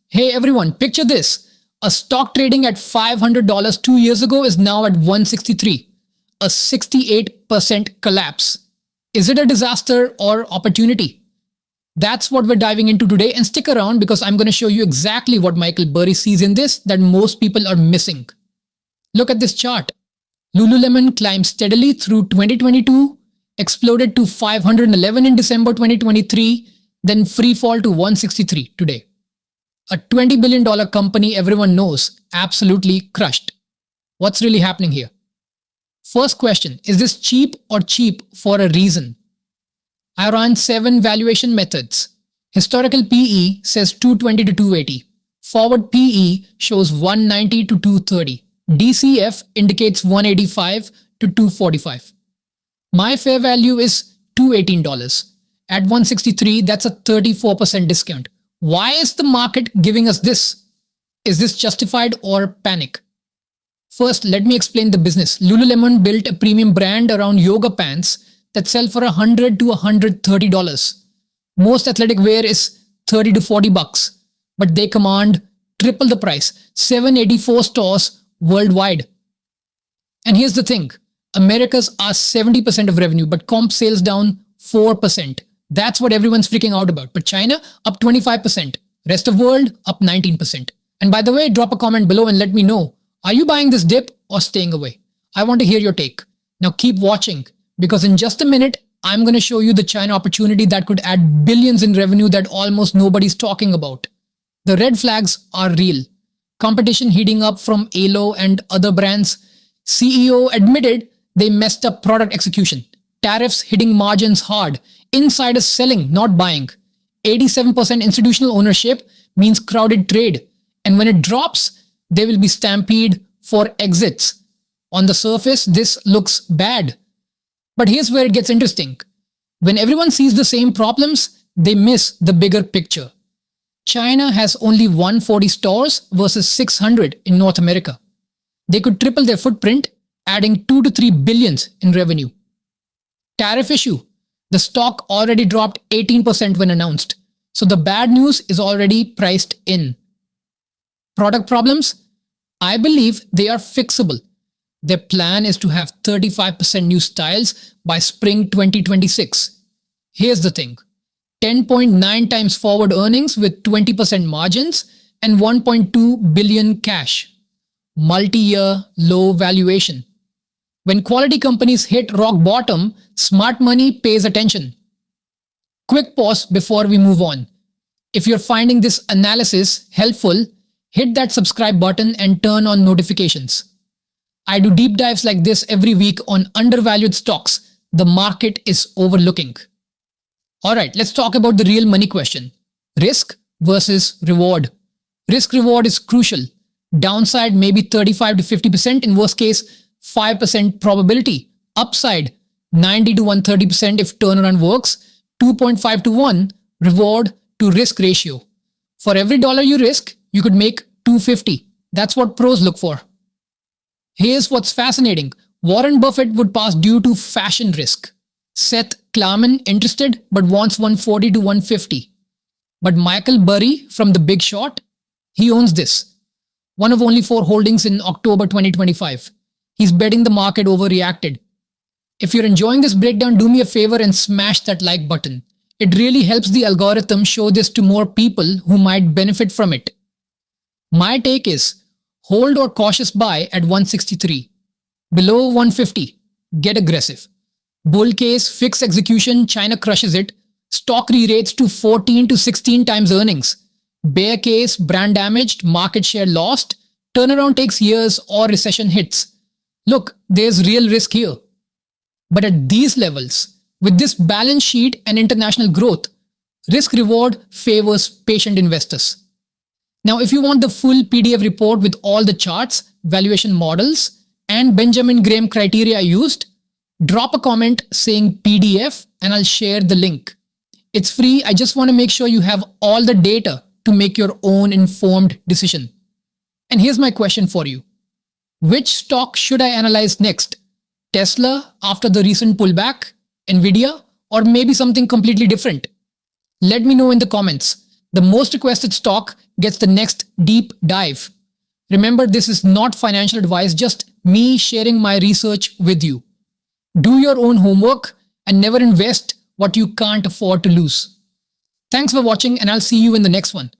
Hey everyone, picture this. A stock trading at $500 2 years ago is now at 163, a 68% collapse. Is it a disaster or opportunity? That's what we're diving into today, and stick around because I'm going to show you exactly what Michael Burry sees in this that most people are missing. Look at this chart. Lululemon climbed steadily through 2022, exploded to 511 in December 2023, then free fall to 163 today. A $20 billion company everyone knows, absolutely crushed. What's really happening here? First question, is this cheap or cheap for a reason? I ran 7 valuation methods. Historical PE says 220 to 280. Forward PE shows 190 to 230. DCF indicates 185 to 245. My fair value is $218. At 163, that's a 34% discount. Why is the market giving us this? Is this justified or panic? First, let me explain the business. Lululemon built a premium brand around yoga pants that sell for $100 to $130. Most athletic wear is $30 to $40, but they command triple the price, 784 stores worldwide. And here's the thing, Americas are 70% of revenue, but comp sales down 4%. That's what everyone's freaking out about. But China up 25%, rest of world up 19%. And by the way, drop a comment below and let me know, are you buying this dip or staying away? I want to hear your take. Now keep watching, because in just a minute, I'm going to show you the China opportunity that could add billions in revenue that almost nobody's talking about. The red flags are real. Competition heating up from Alo and other brands. CEO admitted they messed up product execution. Tariffs hitting margins hard. Insiders selling, not buying. 87% institutional ownership means crowded trade. And when it drops, there will be stampede for exits. On the surface, this looks bad. But here's where it gets interesting. When everyone sees the same problems, they miss the bigger picture. China has only 140 stores versus 600 in North America. They could triple their footprint, adding 2 to 3 billions in revenue. Tariff issue. The stock already dropped 18% when announced. So the bad news is already priced in. Product problems? I believe they are fixable. Their plan is to have 35% new styles by spring 2026. Here's the thing. 10.9 times forward earnings with 20% margins and 1.2 billion cash. Multi-year low valuation. When quality companies hit rock bottom, smart money pays attention. Quick pause before we move on. If you're finding this analysis helpful, hit that subscribe button and turn on notifications. I do deep dives like this every week on undervalued stocks the market is overlooking. Alright, let's talk about the real money question. Risk versus reward. Risk reward is crucial. Downside maybe 35 to 50%, in worst case 5% probability. Upside 90 to 130% if turnaround works. 2.5 to 1 reward to risk ratio. For every dollar you risk, you could make 250. That's what pros look for. Here's what's fascinating. Warren Buffett would pass due to fashion risk. Seth Klarman interested but wants 140 to 150. But Michael Burry from The Big Short, he owns this. One of only 4 holdings in October 2025. He's betting the market overreacted. If you're enjoying this breakdown, do me a favor and smash that like button. It really helps the algorithm show this to more people who might benefit from it. My take is, hold or cautious buy at 163. Below 150, get aggressive. Bull case, fixed execution, China crushes it. Stock re-rates to 14 to 16 times earnings. Bear case, brand damaged, market share lost. Turnaround takes years or recession hits. Look, there's real risk here. But at these levels, with this balance sheet and international growth, risk-reward favors patient investors. Now, if you want the full PDF report with all the charts, valuation models, and Benjamin Graham criteria I used, drop a comment saying PDF and I'll share the link. It's free. I just want to make sure you have all the data to make your own informed decision. And here's my question for you. Which stock should I analyze next? Tesla after the recent pullback, Nvidia, or maybe something completely different? Let me know in the comments. The most requested stock gets the next deep dive. Remember, this is not financial advice, just me sharing my research with you. Do your own homework and never invest what you can't afford to lose. Thanks for watching, and I'll see you in the next one.